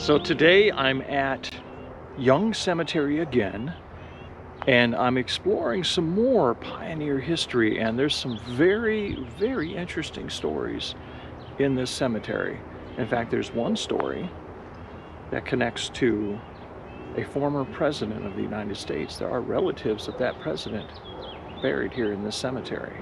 So today I'm at Young Cemetery again, and I'm exploring some more pioneer history, and there's some very, very interesting stories in this cemetery. In fact, there's one story that connects to a former president of the United States. There are relatives of that president buried here in this cemetery.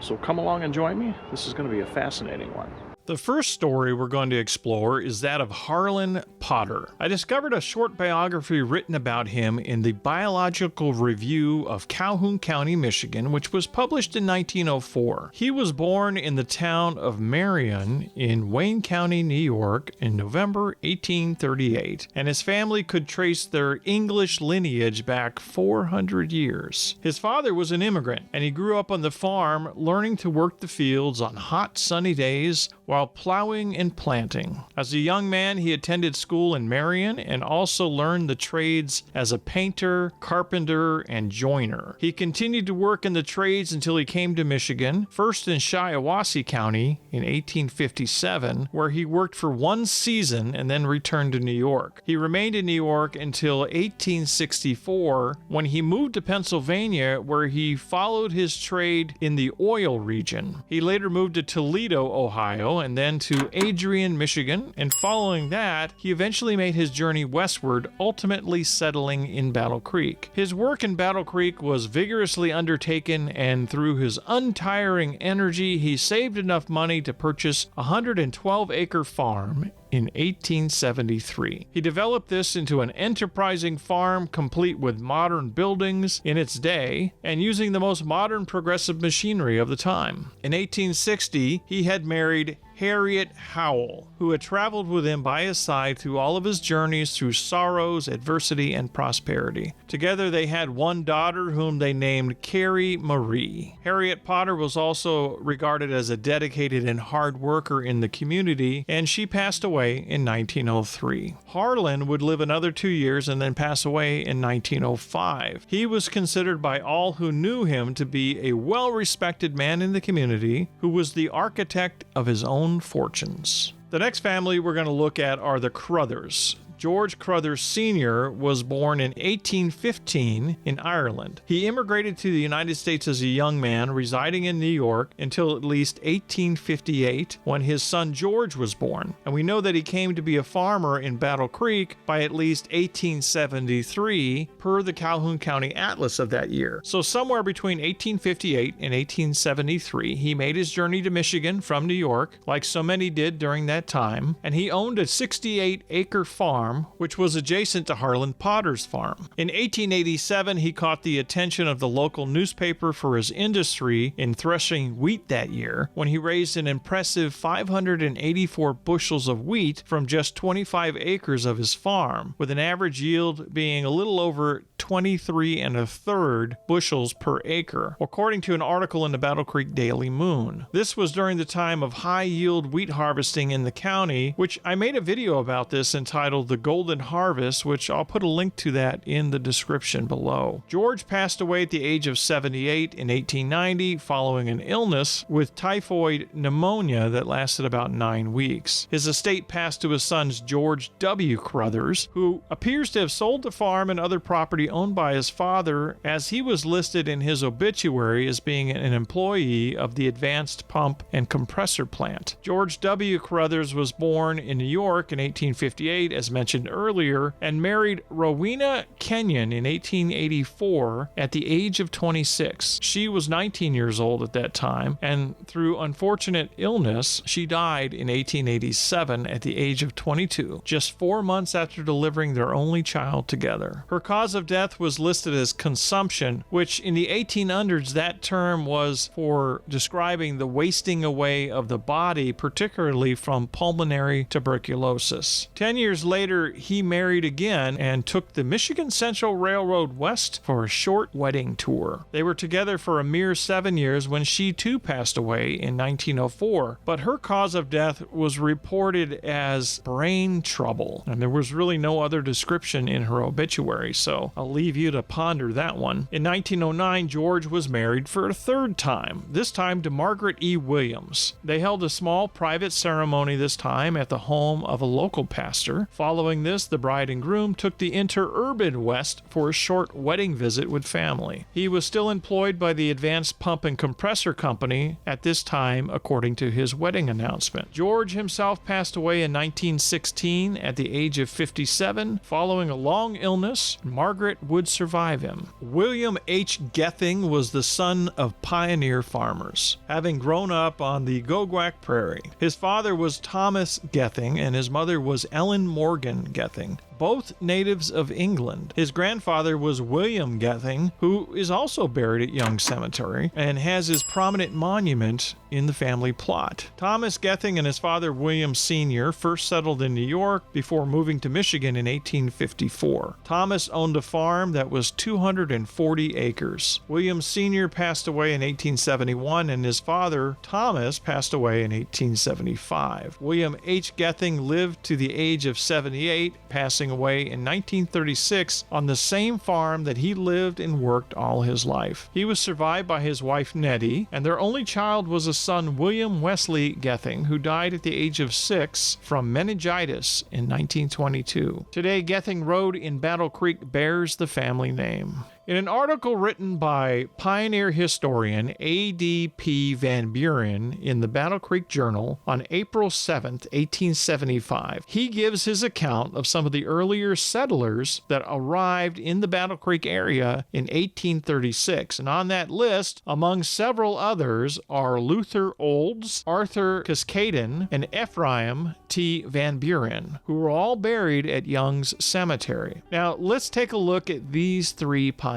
So come along and join me. This is going to be a fascinating one. The first story we're going to explore is that of Harlan Potter. I discovered a short biography written about him in the Biological Review of Calhoun County, Michigan, which was published in 1904. He was born in the town of Marion in Wayne County, New York in November 1838, and his family could trace their English lineage back 400 years. His father was an immigrant, and he grew up on the farm, learning to work the fields on hot, sunny days while plowing and planting. As a young man, he attended school in Marion and also learned the trades as a painter, carpenter, and joiner. He continued to work in the trades until he came to Michigan, first in 𝗧𝗹𝗲𝘀𝗁 County in 1857, where he worked for one season and then returned to New York. He remained in New York until 1864, when he moved to Pennsylvania, where he followed his trade in the oil region. He later moved to Toledo, Ohio, and then to Adrian, Michigan, and following that, he eventually made his journey westward, ultimately settling in Battle Creek. His work in Battle Creek was vigorously undertaken, and through his untiring energy, he saved enough money to purchase a 112-acre farm in 1873. He developed this into an enterprising farm complete with modern buildings in its day and using the most modern progressive machinery of the time. In 1860, he had married Harriet Howell, who had traveled with him by his side through all of his journeys through sorrows, adversity, and prosperity. Together they had one daughter whom they named Carrie Marie. Harriet Potter was also regarded as a dedicated and hard worker in the community, and she passed away in 1903. Harlan would live another 2 years and then pass away in 1905. He was considered by all who knew him to be a well-respected man in the community who was the architect of his own fortunes. The next family we're going to look at are the Crothers. George Crothers Sr. was born in 1815 in Ireland. He immigrated to the United States as a young man, residing in New York until at least 1858, when his son George was born. And we know that he came to be a farmer in Battle Creek by at least 1873, per the Calhoun County Atlas of that year. So somewhere between 1858 and 1873, he made his journey to Michigan from New York, like so many did during that time, and he owned a 68-acre farm, which was adjacent to Harlan Potter's farm. In 1887, he caught the attention of the local newspaper for his industry in threshing wheat that year, when he raised an impressive 584 bushels of wheat from just 25 acres of his farm, with an average yield being a little over 23 1/3 bushels per acre, according to an article in the Battle Creek Daily Moon. This was during the time of high-yield wheat harvesting in the county, which I made a video about this entitled The Golden Harvest, which I'll put a link to that in the description below. George passed away at the age of 78 in 1890 following an illness with typhoid pneumonia that lasted about 9 weeks. His estate passed to his sons George W. Crothers, who appears to have sold the farm and other property owned by his father, as he was listed in his obituary as being an employee of the Advanced Pump and Compressor Plant. George W. Crothers was born in New York in 1858, as mentioned earlier, and married Rowena Kenyon in 1884 at the age of 26. She was 19 years old at that time, and through unfortunate illness, she died in 1887 at the age of 22, just 4 months after delivering their only child together. Her cause of death was listed as consumption, which in the 1800s, that term was for describing the wasting away of the body, particularly from pulmonary tuberculosis. 10 years later, he married again and took the Michigan Central Railroad west for a short wedding tour. They were together for a mere 7 years when she too passed away in 1904, but her cause of death was reported as brain trouble, and there was really no other description in her obituary, so I'll leave you to ponder that one. In 1909, George was married for a third time, this time to Margaret E. Williams. They held a small private ceremony this time at the home of a local pastor. Following Following this, the bride and groom took the interurban west for a short wedding visit with family. He was still employed by the Advanced Pump and Compressor Company at this time, according to his wedding announcement. George himself passed away in 1916 at the age of 57, following a long illness. Margaret would survive him. William H. Gething was the son of pioneer farmers, having grown up on the Goguac Prairie. His father was Thomas Gething, and his mother was Ellen Morgan Gething, both natives of England. His grandfather was William Gething, who is also buried at Young Cemetery and has his prominent monument in the family plot. Thomas Gething and his father William Sr. first settled in New York before moving to Michigan in 1854. Thomas owned a farm that was 240 acres. William Sr. passed away in 1871, and his father, Thomas, passed away in 1875. William H. Gething lived to the age of 78, passing away in 1936 on the same farm that he lived and worked all his life. He was survived by his wife Nettie, and their only child was a son, William Wesley Gething, who died at the age of 6 from meningitis in 1922. Today, Gething Road in Battle Creek bears the family name. In an article written by pioneer historian A.D.P. VanBuren in the Battle Creek Journal on April 7, 1875, he gives his account of some of the earlier settlers that arrived in the Battle Creek area in 1836. And on that list, among several others, are Luther Olds, Arthur Cuscadin, and Ephriam T. VanBuren, who were all buried at Young's Cemetery. Now, let's take a look at these three pioneers.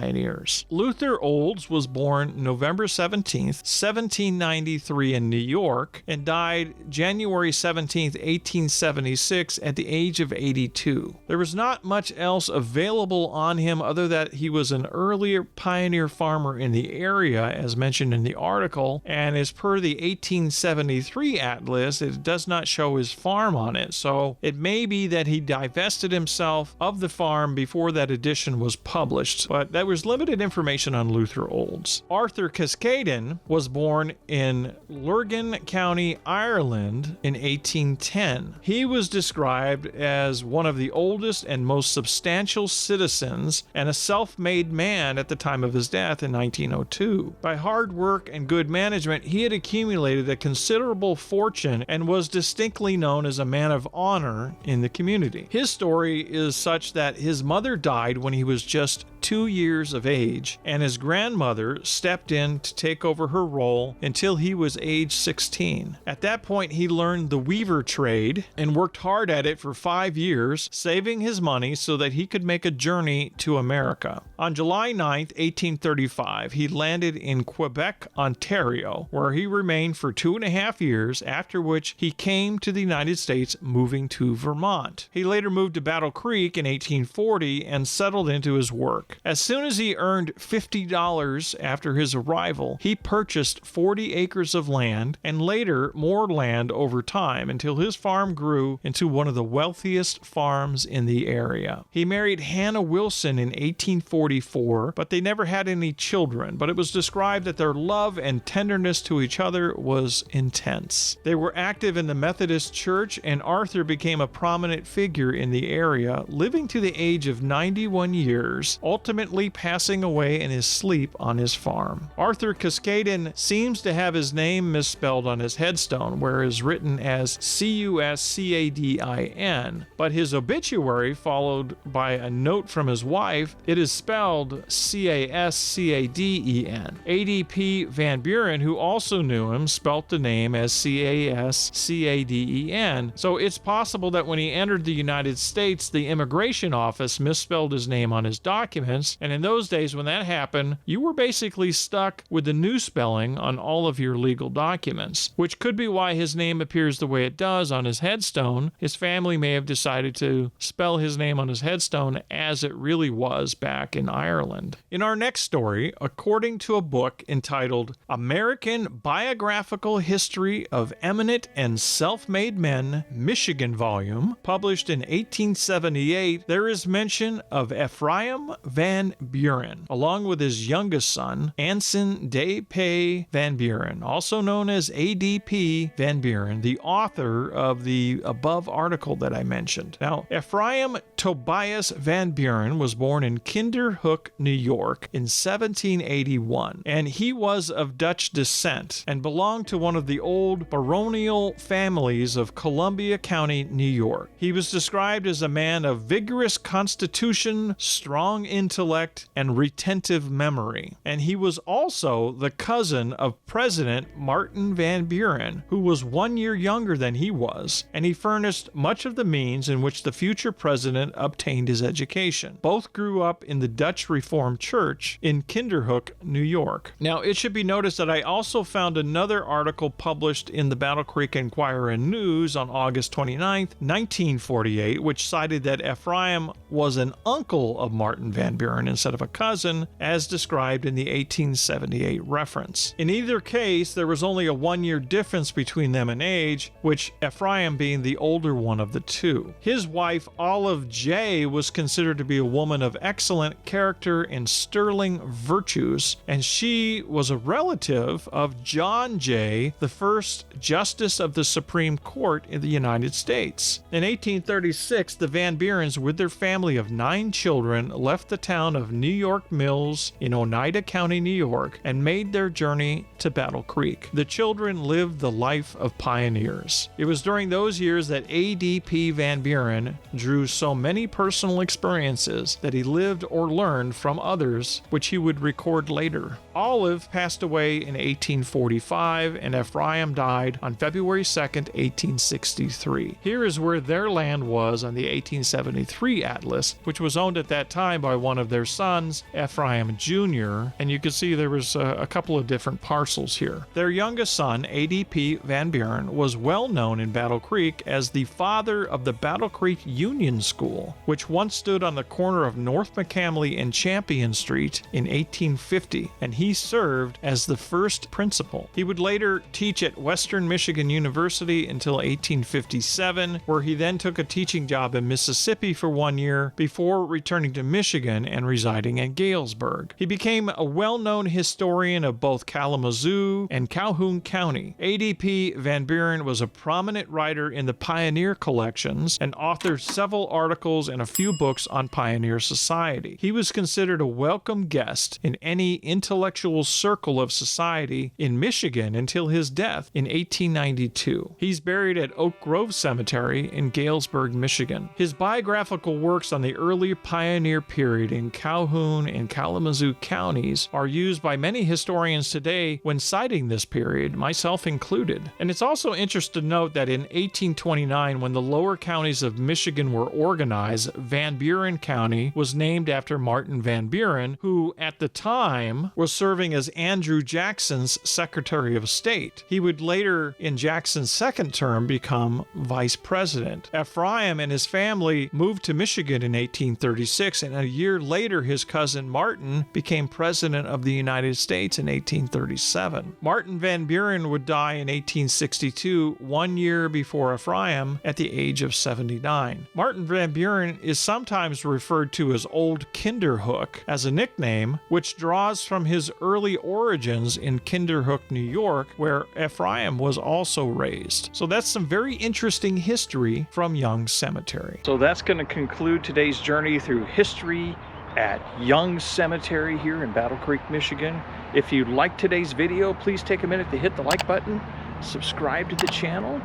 Luther Olds was born November 17, 1793 in New York and died January 17, 1876 at the age of 82. There was not much else available on him other than he was an earlier pioneer farmer in the area, as mentioned in the article, and as per the 1873 atlas, it does not show his farm on it, so it may be that he divested himself of the farm before that edition was published, but there was limited information on Luther Olds. Arthur Cuscadin was born in Lurgan County, Ireland in 1810. He was described as one of the oldest and most substantial citizens and a self-made man at the time of his death in 1902. By hard work and good management, he had accumulated a considerable fortune and was distinctly known as a man of honor in the community. His story is such that his mother died when he was just 2 years of age, and his grandmother stepped in to take over her role until he was age 16. At that point, he learned the weaver trade and worked hard at it for 5 years, saving his money so that he could make a journey to America. On July 9, 1835, he landed in Quebec, Ontario, where he remained for 2.5 years, after which he came to the United States, moving to Vermont. He later moved to Battle Creek in 1840 and settled into his work. As soon as he earned $50 after his arrival, he purchased 40 acres of land and later more land over time until his farm grew into one of the wealthiest farms in the area. He married Hannah Wilson in 1844, but they never had any children, but it was described that their love and tenderness to each other was intense. They were active in the Methodist Church, and Arthur became a prominent figure in the area, living to the age of 91 years, ultimately passing away in his sleep on his farm. Arthur Cuscadin seems to have his name misspelled on his headstone, where it is written as 𝗬𝗎𝐶𝑎DIN, but his obituary, followed by a note from his wife, it is spelled 𝗬𝗎𝐶𝗎𝐷EN. A.D.P. VanBuren, who also knew him, spelt the name as 𝗬𝗎𝐶𝗎𝐷EN, so it's possible that when he entered the United States, the immigration office misspelled his name on his documents, and in those days when that happened, you were basically stuck with the new spelling on all of your legal documents, which could be why his name appears the way it does on his headstone. His family may have decided to spell his name on his headstone as it really was back in Ireland. In our next story, according to a book entitled American Biographical History of Eminent and Self-Made Men, Michigan volume, published in 1878, there is mention of Ephriam Van Buren, along with his youngest son, Anson 𝗬𝗂𝗧 VanBuren, also known as A.D.P. VanBuren, the author of the above article that I mentioned. Now, Ephriam Tobias VanBuren was born in Kinderhook, New York in 1781, and he was of Dutch descent and belonged to one of the old baronial families of Columbia County, New York. He was described as a man of vigorous constitution, strong intellect, and retentive memory. And he was also the cousin of President Martin Van Buren, who was 1 year younger than he was, and he furnished much of the means in which the future president obtained his education. Both grew up in the Dutch Reformed Church in Kinderhook, New York. Now, it should be noticed that I also found another article published in the Battle Creek Enquirer and News on August 29, 1948, which cited that Ephriam was an uncle of Martin Van Buren instead of a cousin, as described in the 1878 reference. In either case, there was only a 1 year difference between them in age, which Ephriam being the older one of the two. His wife, Olive J., was considered to be a woman of excellent character and sterling virtues, and she was a relative of John J., the first Justice of the Supreme Court in the United States. In 1836, the Van Burens, with their family of 9 children, left the town of New York Mills in Oneida County, New York, and made their journey to Battle Creek. The children lived the life of pioneers. It was during those years that A.D.P. Van Buren drew so many personal experiences that he lived or learned from others, which he would record later. Olive passed away in 1845, and Ephriam died on February 2nd, 1863. Here is where their land was on the 1873 atlas, which was owned at that time by one of their sons, Ephriam Jr., and you can see there was a couple of different parcels here. Their youngest son, A.D.P. Van Buren, was well known in Battle Creek as the father of the Battle Creek Union School, which once stood on the corner of North McCamley and Champion Street in 1850, and he served as the first principal. He would later teach at Western Michigan University until 1857, where he then took a teaching job in Mississippi for 1 year before returning to Michigan and residing in Galesburg. He became a well-known historian of both Kalamazoo and Calhoun County. A.D.P. Van Buren was a prominent writer in the Pioneer collections and authored several articles and a few books on Pioneer society. He was considered a welcome guest in any intellectual circle of society in Michigan until his death in 1892. He's buried at Oak Grove Cemetery in Galesburg, Michigan. His biographical works on the early pioneer period in Calhoun and Kalamazoo counties are used by many historians today when citing this period, myself included. And it's also interesting to note that in 1829, when the lower counties of Michigan were organized, Van Buren County was named after Martin Van Buren, who at the time was serving as Andrew Jackson's Secretary of State. He would later, in Jackson's second term, become vice president. Ephriam and his family moved to Michigan in 1836, and a year later his cousin Martin became president of the United States in 1837. Martin Van Buren would die in 1862, 1 year before Ephriam, at the age of 79. Martin Van Buren is sometimes referred to as Old Kinderhook as a nickname, which draws from his early origins in Kinderhook, New York, where Ephriam was also raised. So that's some very interesting history from Young Cemetery. So that's going to conclude today's journey through history at Young Cemetery here in Battle Creek, Michigan. If you liked today's video, please take a minute to hit the like button, subscribe to the channel,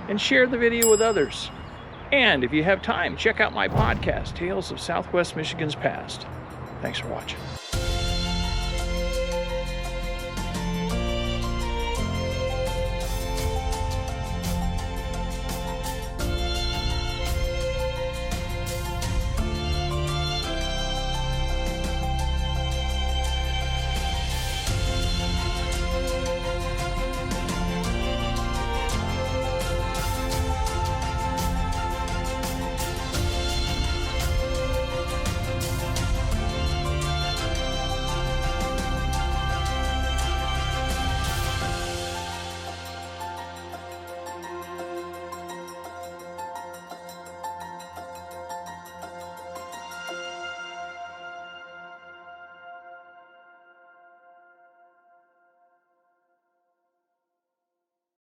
and share the video with others. And if you have time, check out my podcast, Tales of Southwest Michigan's Past. Thanks for watching.